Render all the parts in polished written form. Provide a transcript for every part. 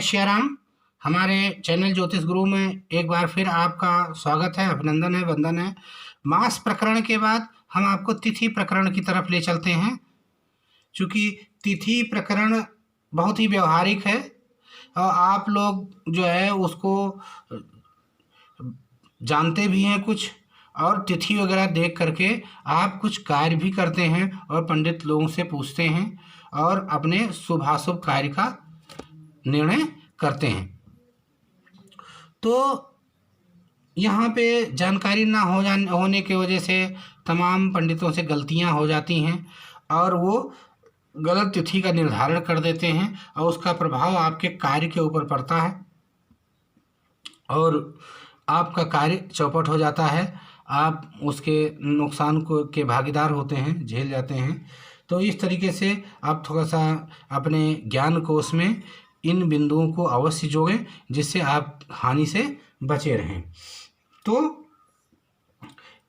सियाराम। हमारे चैनल ज्योतिष गुरु में एक बार फिर आपका स्वागत है, अभिनंदन है, वंदन है। मास प्रकरण के बाद हम आपको तिथि प्रकरण की तरफ ले चलते हैं। चूँकि तिथि प्रकरण बहुत ही व्यवहारिक है और आप लोग जो है उसको जानते भी हैं कुछ, और तिथि वगैरह देख करके आप कुछ कार्य भी करते हैं और पंडित लोगों से पूछते हैं और अपने शुभाशुभ कार्य का निर्णय करते हैं। तो यहाँ पे जानकारी ना होने की वजह से तमाम पंडितों से गलतियाँ हो जाती हैं और वो गलत तिथि का निर्धारण कर देते हैं और उसका प्रभाव आपके कार्य के ऊपर पड़ता है और आपका कार्य चौपट हो जाता है। आप उसके नुकसान के भागीदार होते हैं, झेल जाते हैं। तो इस तरीके से आप थोड़ा सा अपने ज्ञान कोश में इन बिंदुओं को अवश्य जोड़ें जिससे आप हानि से बचे रहें। तो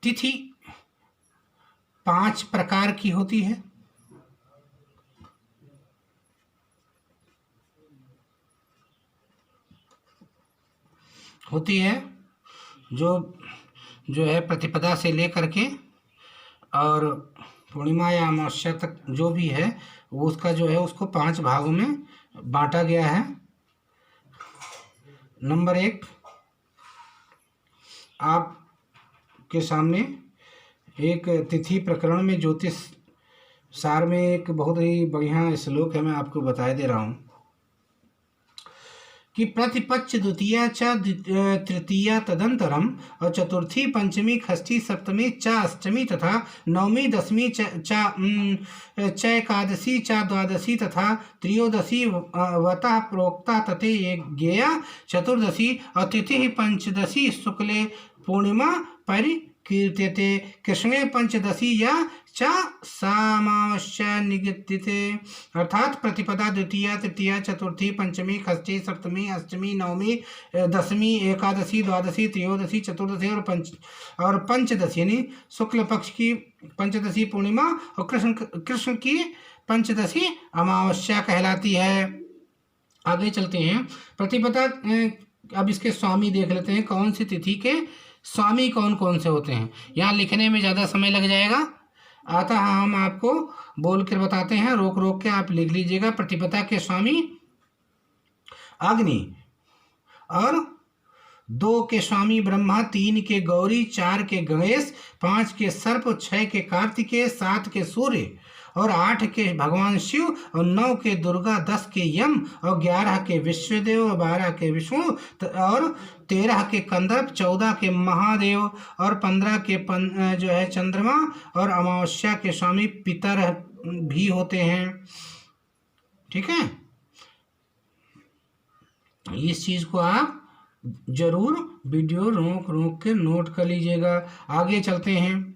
तिथि 5 प्रकार की होती है। जो है प्रतिपदा से लेकर के और पूर्णिमा या अमावस्या तक जो भी है वो उसका जो है उसको 5 भागों में बांटा गया है। नंबर 1, आपके सामने एक तिथि प्रकरण में ज्योतिष सार में एक बहुत ही बढ़िया श्लोक है, मैं आपको बताए दे रहा हूँ कि प्रतिपक्ष द्वितीया च तृतीया तदंतरम और चतुर्थी पंचमी षष्ठी सप्तमी च अष्टमी तथा नवमी दशमी च एकादशी च द्वादशी तथा त्रयोदशी वतः प्रोक्ता तथे ज्ञेया चतुर्दशी और तिथि पंचदशी शुक्ले पूर्णिमा परिकीर्त्यते कृष्णे पंचदशी या च सामावस्या निगदिते। अर्थात प्रतिपदा द्वितीया तृतीया चतुर्थी पंचमी षष्ठी सप्तमी अष्टमी नवमी दशमी एकादशी द्वादशी त्रयोदशी चतुर्दशी और पंचदशी यानी शुक्ल पक्ष की पंचदशी पूर्णिमा और कृष्ण की पंचदशी अमावस्या कहलाती है। आगे चलते हैं। प्रतिपदा, अब इसके स्वामी देख लेते हैं, कौन सी तिथि के स्वामी कौन कौन से होते हैं। यहाँ लिखने में ज़्यादा समय लग जाएगा, अतः हम आपको बोल कर बताते हैं, रोक रोक के आप लिख लीजिएगा। प्रतिपदा के स्वामी अग्नि और 2 के स्वामी ब्रह्मा, 3 के गौरी, 4 के गणेश, 5 के सर्प, 6 के कार्तिकेय, 7 के सूर्य और 8 के भगवान शिव और 9 के दुर्गा, 10 के यम और 11 के विश्वदेव और 12 के विष्णु और 13 के कंदर्प, 14 के महादेव और 15 के जो है चंद्रमा और अमावस्या के स्वामी पितर भी होते हैं। ठीक है, इस चीज को आप जरूर वीडियो रोक रोक के नोट कर लीजिएगा। आगे चलते हैं।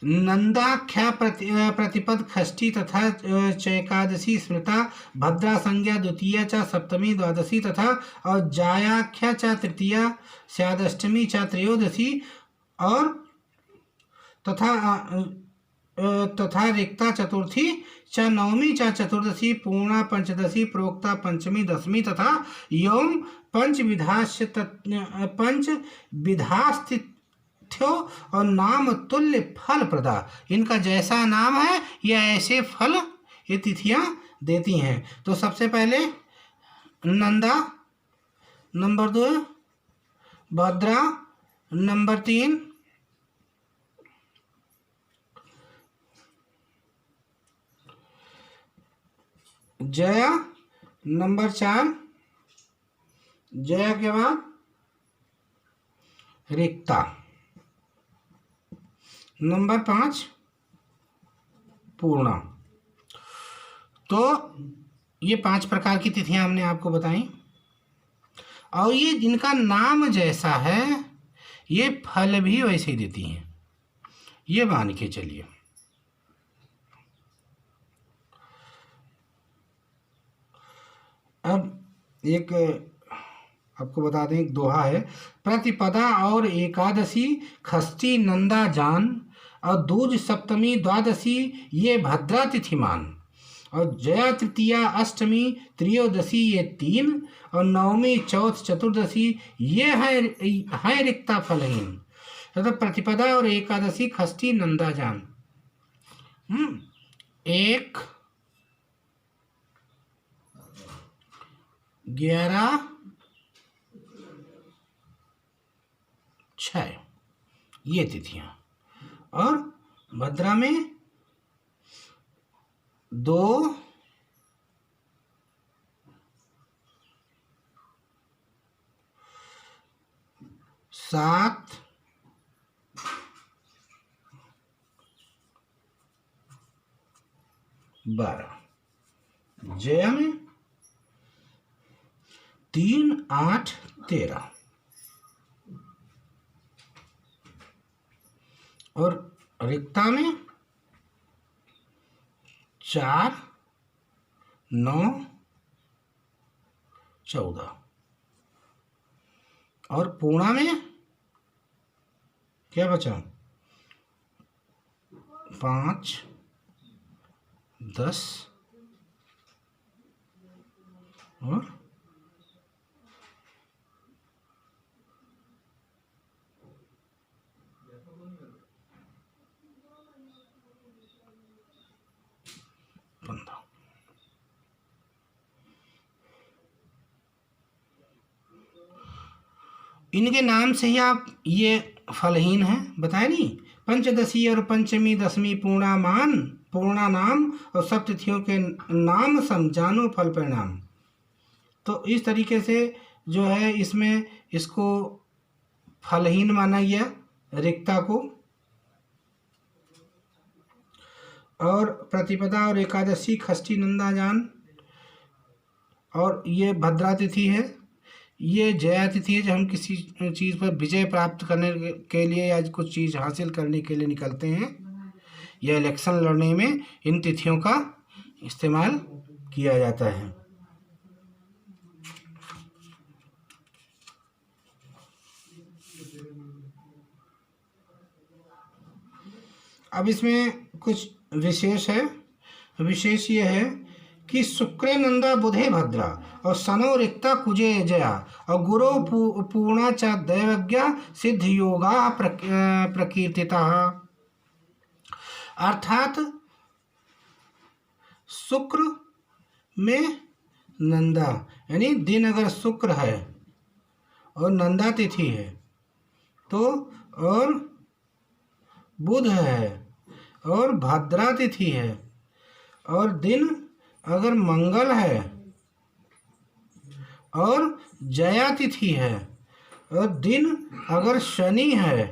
नंदाख्या प्रतिपद षष्ठी तथा चैकादशी स्मृता भद्रा संज्ञा द्वितीया च सप्तमी द्वादशी तथा और जायाख्या च तृतीया स्यादष्टमी च त्रयोदशी और तथा रिक्ता चतुर्थी च नवमी च चतुर्दशी पूर्णा पंचदशी प्रोक्ता पंचमी दशमी तथा यौम पंचविधास्थित्यो और नाम तुल्य फल प्रदा। इनका जैसा नाम है या ऐसे फल ये तिथियां देती हैं। तो सबसे पहले नंदा, नंबर 2 भद्रा, नंबर 3 जया, नंबर 4 जया के बाद रिक्ता, नंबर 5 पूर्णा। तो ये 5 प्रकार की तिथियां हमने आपको बताई और ये जिनका नाम जैसा है ये फल भी वैसे ही देती हैं, ये मान के चलिए। अब एक आपको बता दें, एक दोहा है, प्रतिपदा और एकादशी षष्ठी नंदा जान और दूज सप्तमी द्वादशी ये भद्रा तिथिमान और जया तृतीया अष्टमी त्रयोदशी ये 3, और नवमी चौथ चतुर्दशी ये है रिक्ता फलहीन तथा प्रतिपदा और एकादशी खष्टी नंदाजान। 1 11 6 ये तिथियां, और भद्रा में 2 7 12, जया में 3 8 13, और रिक्ता में 4 9 14, और पूर्णा में क्या बचा 5 10 और 15। इनके नाम से ही आप ये फलहीन हैं बताए नहीं। पंचदशी और पंचमी दशमी पूर्णा नाम और सब तिथियों के नाम समझानो फल परिणाम। तो इस तरीके से जो है इसमें इसको फलहीन माना गया रिक्ता को। और प्रतिपदा और एकादशी खष्टी नंदाजान, और ये भद्रा तिथि है, ये जया तिथि है। जब हम किसी चीज़ पर विजय प्राप्त करने के लिए या कुछ चीज़ हासिल करने के लिए निकलते हैं या इलेक्शन लड़ने में इन तिथियों का इस्तेमाल किया जाता है। अब इसमें कुछ विशेष है। विशेष ये है कि शुक्रे नंदा बुधे भद्रा और सनो रिक्ता कुजे जया और गुरो पूर्णा च दैवज्ञा सिद्ध योगा प्रकीर्तिता। अर्थात शुक्र में नंदा यानी दिन अगर शुक्र है और नंदा तिथि है तो, और बुध है और भद्रा तिथि है, और दिन अगर मंगल है और जया तिथि है, और दिन अगर शनि है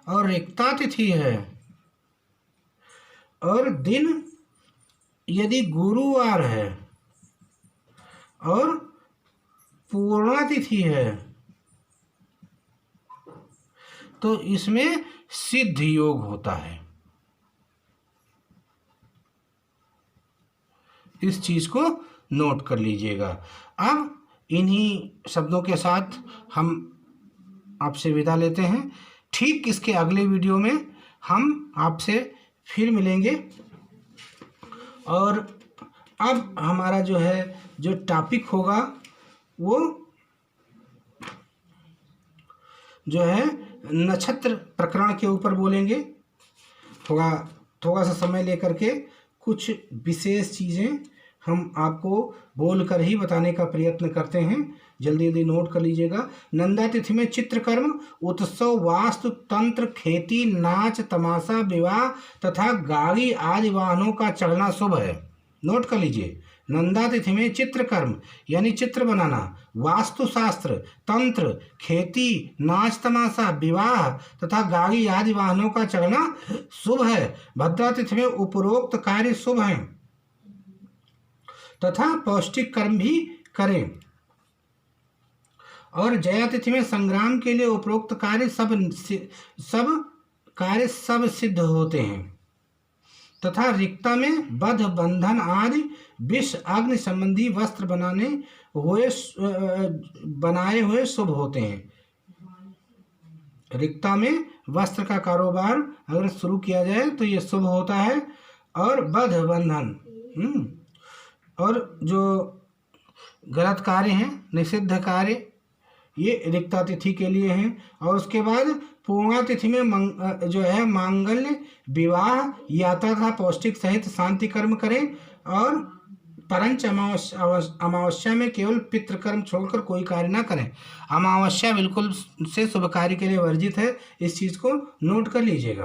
और रिक्ता तिथि है, और दिन यदि गुरुवार है और पूर्णा तिथि है, तो इसमें सिद्ध योग होता है। इस चीज को नोट कर लीजिएगा। अब इन्हीं शब्दों के साथ हम आपसे विदा लेते हैं। ठीक इसके अगले वीडियो में हम आपसे फिर मिलेंगे। और अब हमारा जो टॉपिक होगा वो जो है नक्षत्र प्रकरण के ऊपर बोलेंगे। थोड़ा सा समय लेकर के कुछ विशेष चीज़ें हम आपको बोलकर ही बताने का प्रयत्न करते हैं। जल्दी जल्दी नोट कर लीजिएगा। नंदा तिथि में चित्रकर्म, उत्सव, वास्तु, तंत्र, खेती, नाच, तमाशा, विवाह तथा गाड़ी आदि वाहनों का चढ़ना शुभ है। नोट कर लीजिए। नंदा तिथि में चित्रकर्म यानी चित्र बनाना, वास्तुशास्त्र, तंत्र, खेती, नाच तमाशा, विवाह तथा गाड़ी आदि वाहनों का चढ़ना शुभ है। भद्रा तिथि में उपरोक्त कार्य शुभ हैं तथा पौष्टिक कर्म भी करें। और जया तिथि में संग्राम के लिए उपरोक्त कार्य सब सिद्ध होते हैं तथा रिक्ता में बध, बंधन आदि विष, अग्नि संबंधी वस्त्र बनाए हुए शुभ होते हैं। रिक्ता में वस्त्र का कारोबार अगर शुरू किया जाए तो ये शुभ होता है। और बध, बंधन और जो गलत कार्य हैं, निषिद्ध कार्य, ये रिक्ता तिथि के लिए हैं। और उसके बाद पूर्णा तिथि में जो है मांगल्य, विवाह, यात्रा तथा पौष्टिक सहित शांति कर्म करें। और परंच अमावस्या में केवल पितृकर्म छोड़कर कोई कार्य ना करें। अमावस्या बिल्कुल से शुभ कार्य के लिए वर्जित है, इस चीज़ को नोट कर लीजिएगा।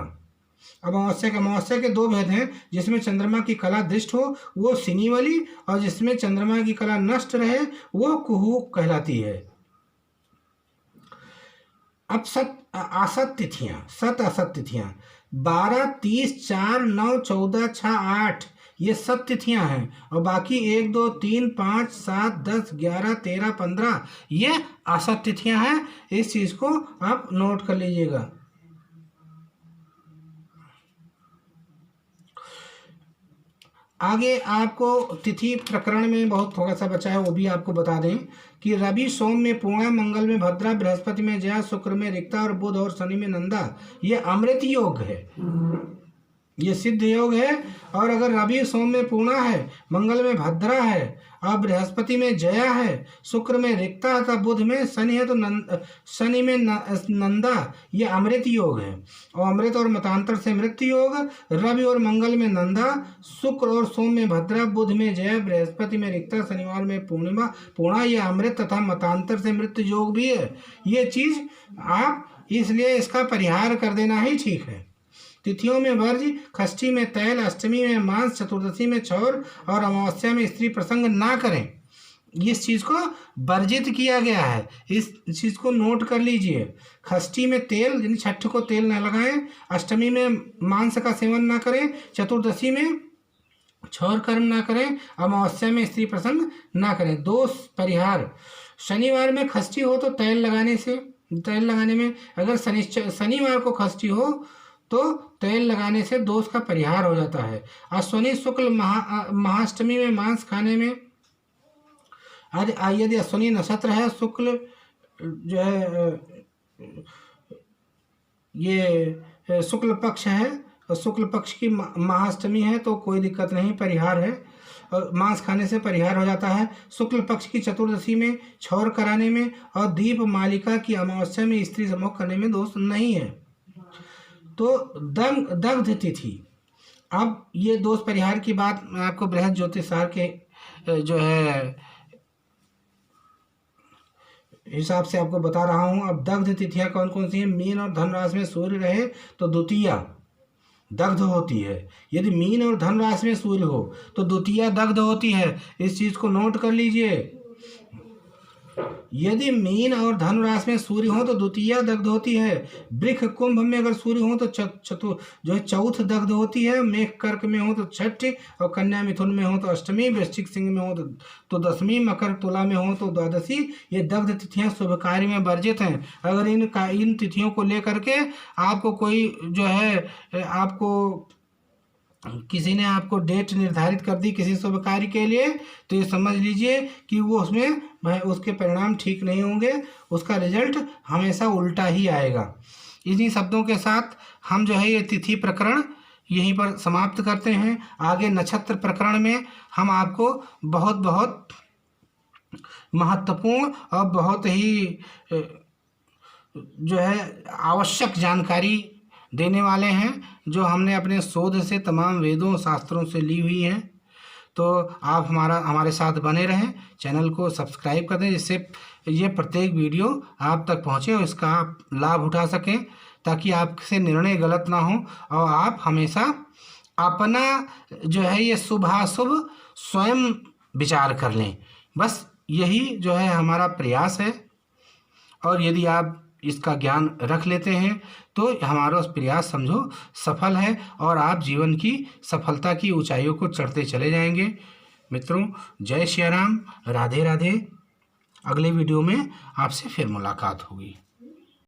अमावस्या के दो भेद हैं, जिसमें चंद्रमा की कला दृष्ट हो वो सिनी वाली, और जिसमें चंद्रमा की कला नष्ट रहे वो कुहू कहलाती है। अब असत तिथियां 12, 30, 4, 9, 14, 6, 8 ये सत तिथियां हैं। और बाकी 1, 2, 3, 5, 7, 10, 11, 13, 15 ये असत तिथियां हैं। इस चीज़ को आप नोट कर लीजिएगा। आगे आपको तिथि प्रकरण में बहुत थोड़ा सा बचा है, वो भी आपको बता दें कि रवि सोम में पूर्णा, मंगल में भद्रा, बृहस्पति में जया, शुक्र में रिक्ता और बुध और शनि में नंदा। ये अमृत योग है, ये सिद्ध योग है। और अगर रवि सोम में पूर्णा है, मंगल में भद्रा है और बृहस्पति में जया है, शुक्र में रिक्ता तथा बुध में शनि है, तो शनि में नंदा, ये अमृत योग है। और अमृत और मतांतर से मृत्यु योग। रवि और मंगल में नंदा, शुक्र और सोम में भद्रा, बुध में जया, बृहस्पति में रिक्ता, शनिवार में पूर्णा, ये अमृत तथा मतांतर से मृत्यु योग भी है। ये चीज़ आप इसलिए इसका परिहार कर देना ही ठीक है। तिथियों में वर्ज, षष्ठी में तैल, अष्टमी में मांस, चतुर्दशी में छौर और अमावस्या में स्त्री प्रसंग ना करें। इस चीज़ को वर्जित किया गया है, इस चीज़ को नोट कर लीजिए। षष्ठी में तेल यानी छठ को तेल ना लगाएं, अष्टमी में मांस का सेवन ना करें, चतुर्दशी में छौर कर्म ना करें, अमावस्या में स्त्री प्रसंग ना करें। दोष परिहार, शनिवार में षष्ठी हो तो तेल लगाने में अगर शनिवार को षष्ठी हो तो तेल लगाने से दोष का परिहार हो जाता है। अश्विनी शुक्ल महाअष्टमी में मांस खाने में, यदि अश्विनी नक्षत्र है, शुक्ल जो है ये शुक्ल पक्ष है और शुक्ल पक्ष की महाअष्टमी है तो कोई दिक्कत नहीं, परिहार है, और मांस खाने से परिहार हो जाता है। शुक्ल पक्ष की चतुर्दशी में छौर कराने में और दीप मालिका की अमावस्या में स्त्री सम्भोग करने में दोष नहीं है। तो दग्ध तिथि, अब ये दोष परिहार की बात मैं आपको बृहद ज्योतिषार के जो है हिसाब से आपको बता रहा हूँ। अब दग्ध तिथियां कौन कौन सी हैं? मीन और धन राशि में सूर्य रहे तो द्वितीया दग्ध होती है। यदि मीन और धन राशि में सूर्य हो तो द्वितीया दग्ध होती है, इस चीज़ को नोट कर लीजिए। यदि मीन और धनु राशि में सूर्य हो तो द्वितीया दग्ध होती है। वृक्ष कुंभ में अगर सूर्य हो तो जो है चौथ दग्ध होती है। मेघ कर्क में हो तो छठ, और कन्या मिथुन में हो तो अष्टमी, वृश्चिक सिंह में हो तो दसवीं, मकर तुला में हो तो द्वादशी। ये दग्ध तिथियां शुभ कार्य में वर्जित हैं। अगर इन तिथियों को लेकर के आपको कोई जो है आपको किसी ने आपको डेट निर्धारित कर दी किसी शुभ कार्य के लिए, तो ये समझ लीजिए कि वो उसमें उसके परिणाम ठीक नहीं होंगे, उसका रिजल्ट हमेशा उल्टा ही आएगा। इन्हीं शब्दों के साथ हम जो है ये तिथि प्रकरण यहीं पर समाप्त करते हैं। आगे नक्षत्र प्रकरण में हम आपको बहुत बहुत महत्वपूर्ण और बहुत ही जो है आवश्यक जानकारी देने वाले हैं, जो हमने अपने शोध से तमाम वेदों शास्त्रों से ली हुई हैं। तो आप हमारे साथ बने रहें, चैनल को सब्सक्राइब कर दें, जिससे ये प्रत्येक वीडियो आप तक पहुँचे और इसका आप लाभ उठा सकें, ताकि आपसे निर्णय गलत ना हो और आप हमेशा अपना जो है ये शुभाशुभ स्वयं विचार कर लें। बस यही जो है हमारा प्रयास है। और यदि आप इसका ज्ञान रख लेते हैं तो हमारा प्रयास समझो सफल है और आप जीवन की सफलता की ऊंचाइयों को चढ़ते चले जाएंगे। मित्रों, जय श्री राम, राधे राधे। अगले वीडियो में आपसे फिर मुलाकात होगी।